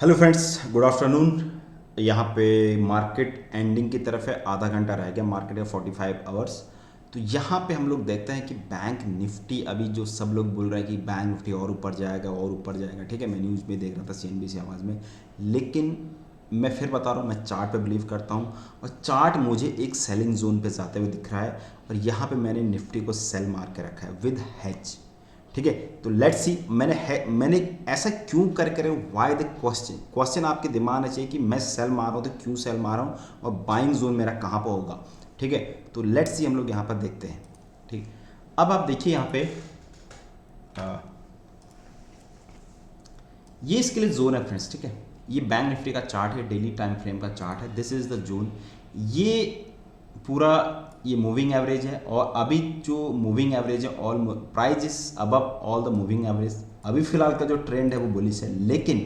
Hello friends, good afternoon. यहाँ पे market ending की तरफ है, आधा घंटा रह गया मार्केट का 45 आवर्स। तो यहाँ पे हम लोग देखते हैं कि बैंक निफ्टी अभी जो सब लोग बोल रहे हैं कि बैंक निफ्टी और ऊपर जाएगा और ऊपर जाएगा। ठीक है, मैं न्यूज़ में देख रहा था CNBC आवाज़ में। लेकिन मैं फिर बता रहा हूँ, मैं चार्ट पे बिलीव करता हूँ और चार्ट मुझे एक सेलिंग जोन पे जाते हुए दिख रहा है और यहाँ पे मैंने निफ्टी को सेल मार के रखा है विद हेज। ठीक है, तो लेट्स सी मैंने ऐसा क्यों कर करे, व्हाई द क्वेश्चन आपके दिमाग में चाहिए कि मैं सेल मार रहा हूँ तो क्यों सेल मार रहा हूँ और बाइंग जोन मेरा कहाँ पर होगा। ठीक है, तो लेट्स सी हम लोग यहाँ पर देखते हैं। ठीक, अब आप देखिए यहाँ पे ये इसके लिए जोन है फ्रेंड्स। ठीक है, ये बैंक निफ्टी का चार्ट है, डेली टाइम फ्रेम का चार्ट है। This is the zone. ये पूरा ये मूविंग एवरेज है और अभी जो मूविंग एवरेज है all price is above all the moving average. अभी फिलहाल का जो ट्रेंड है वो बुलिश है, लेकिन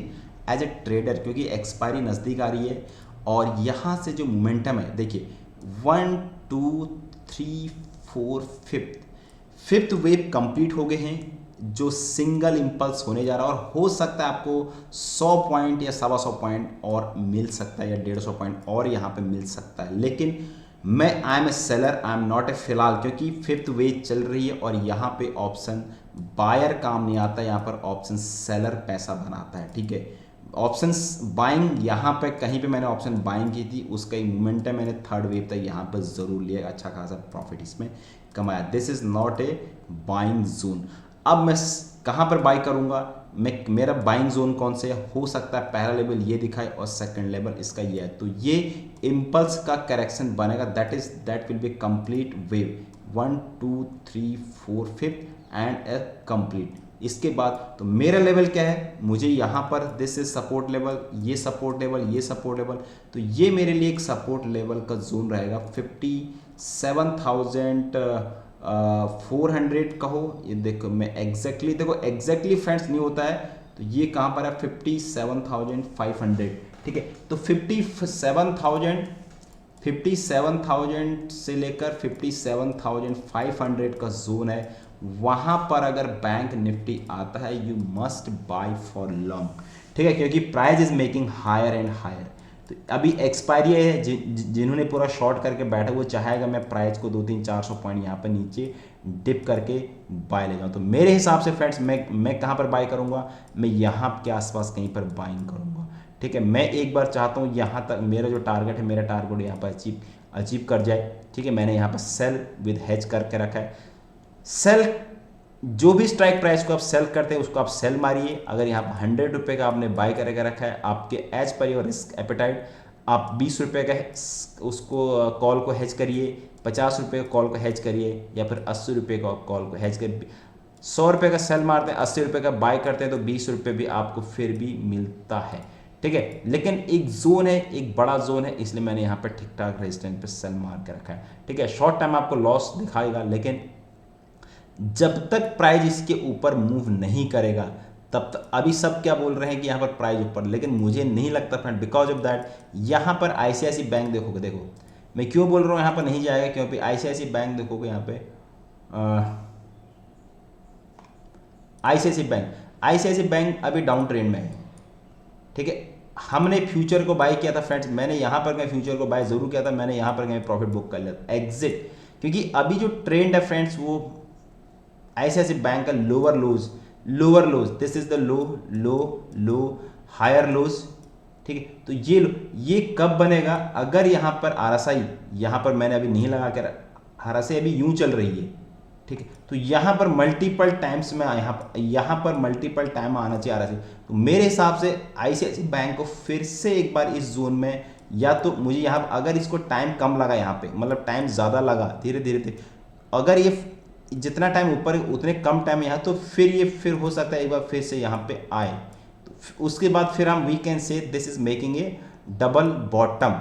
एज ए ट्रेडर क्योंकि एक्सपायरी नज़दीक आ रही है और यहाँ से जो मोमेंटम है देखिए 1 2 3 4 5th फिफ्थ वेव कंप्लीट हो गए हैं, जो सिंगल इंपल्स होने जा रहा है और हो सकता है आपको 100 पॉइंट या 125 पॉइंट और मिल सकता है या 150 पॉइंट और यहाँ पे मिल सकता है। लेकिन मैं I am a seller, I am not a फिलहाल, क्योंकि फिफ्थ वेव चल रही है और यहाँ पे ऑप्शन बायर काम नहीं आता, यहाँ पर ऑप्शन सेलर पैसा बनाता है। ठीक है, ऑप्शंस बाइंग यहाँ पे कहीं पे मैंने ऑप्शन बाइंग की थी, उसका ही मूवमेंट है, मैंने थर्ड वेव तक यहाँ पर ज़रूर लिया, अच्छा खासा प्रॉफिट इसमें कमाया। This is not a buying zone. अब मैं कहाँ पर बाई करूँगा, मैं मेरा बाइंग जोन कौन से है, हो सकता है पहला लेवल ये दिखाए और सेकंड लेवल इसका ये है, तो ये इम्पल्स का करेक्शन बनेगा, that will be complete wave 1 2 3 4 5th and A complete. इसके बाद तो मेरा लेवल क्या है, मुझे यहाँ पर दिस इज सपोर्ट लेवल, ये सपोर्ट लेवल, ये सपोर्ट लेवल, तो ये मेरे लिए एक सपोर्ट लेवल का जोन रहेगा 57,400 कहो। ये देखो मैं एग्जैक्टली देखो एग्जैक्टली फ्रेंड्स नहीं होता है, तो ये कहाँ पर है 57,500। ठीक है, तो 57,000 से लेकर 57,500 का जोन है, वहां पर अगर बैंक निफ्टी आता है you must buy for long. ठीक है, क्योंकि price is making higher and higher. तो अभी एक्सपायरी है, जिन्होंने पूरा शॉर्ट करके बैठा वो चाहेगा मैं प्राइस को 200-400 पॉइंट यहाँ पर नीचे डिप करके बाय ले जाऊँ। तो मेरे हिसाब से फ्रेंड्स मैं कहाँ पर बाय करूँगा, मैं यहाँ के आसपास कहीं पर बाइंग करूँगा। ठीक है, मैं एक बार चाहता हूँ यहाँ तक मेरा जो टारगेट है, मेरा टारगेट यहाँ पर अचीव कर जाए। ठीक है, मैंने यहाँ पर सेल विद हेज करके रखा है। सेल जो भी स्ट्राइक प्राइस को आप सेल करते हैं उसको आप सेल मारिए। अगर यहाँ पर 100 रुपये का आपने बाय करके रखा है, आपके as per your risk appetite, आप 20 रुपये का उसको कॉल को हेज करिए, 50 रुपये का कॉल को हेज करिए, या फिर 80 रुपये का कॉल को हेज करिए। 100 रुपये का सेल मारते हैं, 80 रुपये का बाय करते हैं, तो 20 रुपये भी आपको फिर भी मिलता है। ठीक है, लेकिन एक जोन है, एक बड़ा जोन है, इसलिए मैंने यहाँ पर ठीक ठाक रेजिस्टेंस पे सेल मार के रखा है। ठीक है, शॉर्ट टाइम आपको लॉस दिखाएगा, लेकिन जब तक प्राइस इसके ऊपर मूव नहीं करेगा तब तक, अभी सब क्या बोल रहे हैं कि यहाँ पर प्राइस ऊपर, लेकिन मुझे नहीं लगता फ्रेंड, बिकॉज ऑफ दैट यहाँ पर आईसीआईसी बैंक देखोगे, देखो मैं क्यों बोल रहा हूँ यहाँ पर नहीं जाएगा, क्योंकि आईसीआईसी बैंक देखोगे यहाँ पे आईसीआईसी बैंक अभी डाउन ट्रेंड में है। ठीक है, हमने फ्यूचर को बाय किया था फ्रेंड्स, मैंने यहाँ पर मैं फ्यूचर को बाय जरूर किया था, मैंने यहाँ पर मैं प्रॉफिट बुक कर लिया था एग्जिट, क्योंकि अभी जो ट्रेंड है फ्रेंड्स वो ऐसे बैंक का lower lows, this is the low higher lows. ठीक है, तो ये कब बनेगा, अगर यहाँ पर आरएसआई यहाँ पर मैंने अभी नहीं लगा कर, आरएसआई अभी यूं चल रही है। ठीक है, तो यहाँ पर मल्टीपल टाइम्स में यहाँ पर मल्टीपल टाइम आना चाहिए आरएसआई। तो मेरे हिसाब से आईसीआईसी बैंक को फिर से एक बार इस जोन में, या तो मुझे यहाँ अगर इसको टाइम कम लगा, यहाँ पे मतलब टाइम ज़्यादा लगा, धीरे धीरे अगर ये जितना टाइम ऊपर उतने कम टाइम यहाँ, तो फिर ये फिर हो सकता है एक बार फिर से यहाँ पे आए, तो उसके बाद फिर हम we can say this is making a double bottom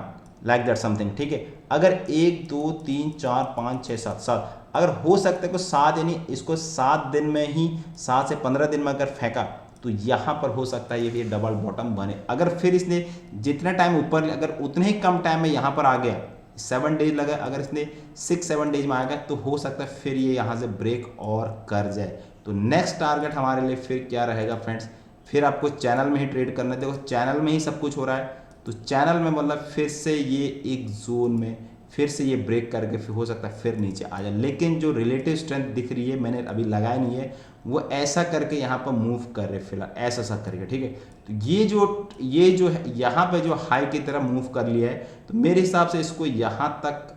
like that something. ठीक है, अगर 1 2 3 4 5 6 7 7 अगर हो सकता है को 7, यानी इसको 7 दिन में ही 7 से 15 दिन में अगर फेंका, तो यहाँ पर हो सकता है ये डबल बॉटम बने। अगर फिर इसने जितना टाइम ऊपर, अगर उतने ही कम टाइम में यहाँ पर आ गया, 7 डेज लगा, अगर इसने 6-7 डेज में आ गया, तो हो सकता है फिर ये यहाँ से ब्रेक और कर जाए। तो नेक्स्ट टारगेट हमारे लिए फिर क्या रहेगा फ्रेंड्स, फिर आपको चैनल में ही ट्रेड करना है। देखो चैनल में ही सब कुछ हो रहा है, तो चैनल में मतलब फिर से ये एक जोन में फिर से ये ब्रेक करके फिर हो सकता है फिर नीचे आ जाए, लेकिन जो रिलेटिव स्ट्रेंथ दिख रही है, मैंने अभी लगाया नहीं है, वो ऐसा करके यहाँ पर मूव कर रहे फिलहाल, ऐसा सा करके, ठीक है। तो ये जो है यहाँ पे जो हाई की तरह मूव कर लिया है, तो मेरे हिसाब से इसको यहाँ तक,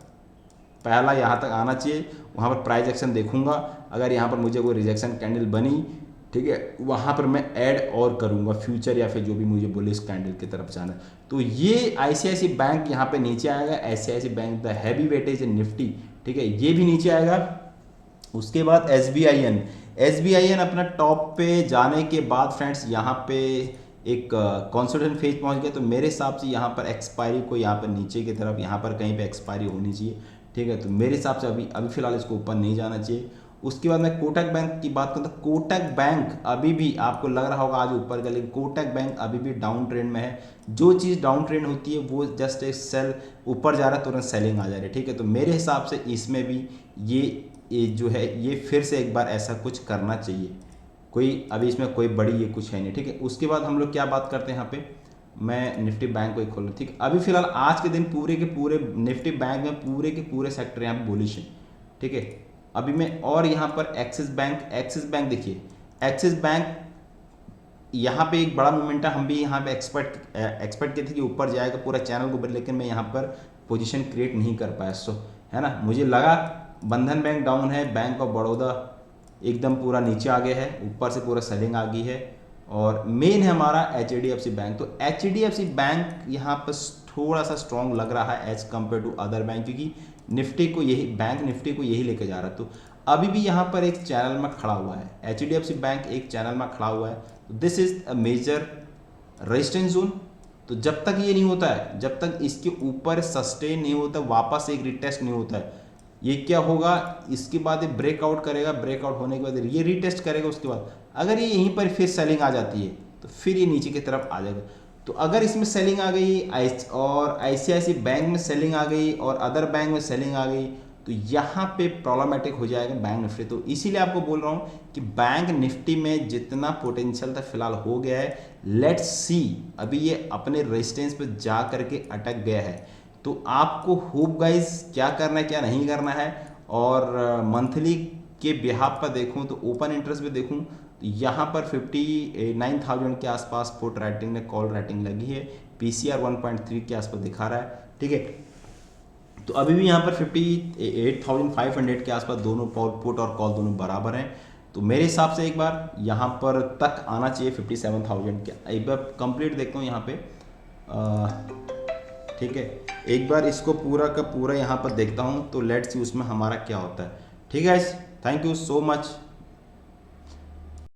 पहला यहाँ तक आना चाहिए, वहाँ पर प्राइस एक्शन देखूंगा, अगर यहाँ पर मुझे कोई रिजेक्शन कैंडल बनी, ठीक है, वहाँ पर मैं ऐड और करूँगा फ्यूचर या फिर जो भी मुझे बोले इस कैंडल की तरफ जाना। तो ये आईसीआईसी बैंक यहाँ पे नीचे आएगा, ICICI bank the heavy weightage in Nifty, ठीक है, ये भी नीचे आएगा। उसके बाद एसबीआईएन अपना टॉप पे जाने के बाद फ्रेंड्स यहाँ पे एक कॉन्सोलिडेशन फेज पहुँच गया, तो मेरे हिसाब से यहाँ पर एक्सपायरी को यहाँ पर नीचे की तरफ यहाँ पर कहीं पे एक्सपायरी होनी चाहिए, ठीक है। तो मेरे हिसाब से अभी फिलहाल इसको ऊपर नहीं जाना चाहिए। उसके बाद मैं कोटक बैंक की बात करूँ तो कोटक बैंक अभी भी, आपको लग रहा होगा आज ऊपर का, लेकिन कोटक बैंक अभी भी डाउन ट्रेंड में है। जो चीज़ डाउन ट्रेंड होती है वो जस्ट एक सेल, ऊपर जा रहा है तुरंत सेलिंग आ जा रही है, ठीक है। तो मेरे हिसाब से इसमें भी ये जो है ये फिर से एक बार ऐसा कुछ करना चाहिए, कोई अभी इसमें कोई बड़ी ये कुछ है नहीं, ठीक है। उसके बाद हम लोग क्या बात करते हैं यहाँ पे, मैं निफ्टी बैंक को ही खोलूँ, ठीक है। अभी फिलहाल आज के दिन पूरे के पूरे निफ्टी बैंक में पूरे के पूरे सेक्टर यहाँ पे बुलिश है, ठीक है। अभी मैं और यहाँ पर एक्सिस बैंक देखिए, एक्सिस बैंक यहाँ पे एक बड़ा मोमेंटम हम भी यहाँ पे एक्सपेक्ट किए थे कि ऊपर जाएगा पूरा चैनल के ऊपर, लेकिन मैं यहाँ पर पोजीशन क्रिएट नहीं कर पाया, सो है ना। मुझे लगा बंधन बैंक डाउन है, बैंक ऑफ बड़ौदा एकदम पूरा नीचे आ गया है, ऊपर से पूरा सेलिंग आ गई है, और मेन है हमारा एचडीएफसी बैंक। तो एचडीएफसी बैंक यहाँ पर थोड़ा सा स्ट्रॉन्ग लग रहा है as compare to other bank, क्योंकि निफ्टी को यही लेके जा रहा है। तो अभी भी यहाँ पर एक चैनल में खड़ा हुआ है, एचडीएफसी बैंक एक चैनल में खड़ा हुआ है, तो this is a major resistance zone. तो जब तक ये नहीं होता है, जब तक इसके ऊपर सस्टेन नहीं होता, वापस एक रिटेस्ट नहीं होता है, ये क्या होगा, इसके बाद ये ब्रेकआउट करेगा, ब्रेकआउट होने के बाद ये रीटेस्ट करेगा, उसके बाद अगर ये यहीं पर फिर सेलिंग आ जाती है तो फिर ये नीचे की तरफ आ जाएगा। तो अगर इसमें सेलिंग आ गई और आईसीआईसी बैंक में सेलिंग आ गई और अदर बैंक में सेलिंग आ गई, तो यहाँ पे प्रॉब्लमेटिक हो जाएगा बैंक निफ्टी। तो इसीलिए आपको बोल रहा हूँ कि बैंक निफ्टी में जितना पोटेंशियल था फिलहाल हो गया है, लेट्स सी, अभी ये अपने रेजिस्टेंस पे जा करके अटक गया है। तो आपको होप गाइज क्या करना है क्या नहीं करना है, और मंथली के बिहाफ पर देखूं तो ओपन इंटरेस्ट पे देखूं तो यहाँ पर 59,000 के आसपास पुट राइटिंग में कॉल राइटिंग लगी है, पीसीआर 1.3 के आसपास दिखा रहा है, ठीक है। तो अभी भी यहाँ पर 58,500 के आसपास दोनों पुट और कॉल दोनों बराबर हैं। तो मेरे हिसाब से एक बार यहाँ पर तक आना चाहिए 57,000 के, एक बार कंप्लीट देखता हूँ यहाँ पे, ठीक है। एक बार इसको पूरा का पूरा यहाँ पर देखता हूँ, तो लेट्स सी उसमें हमारा क्या होता है, ठीक है। Thank you so much.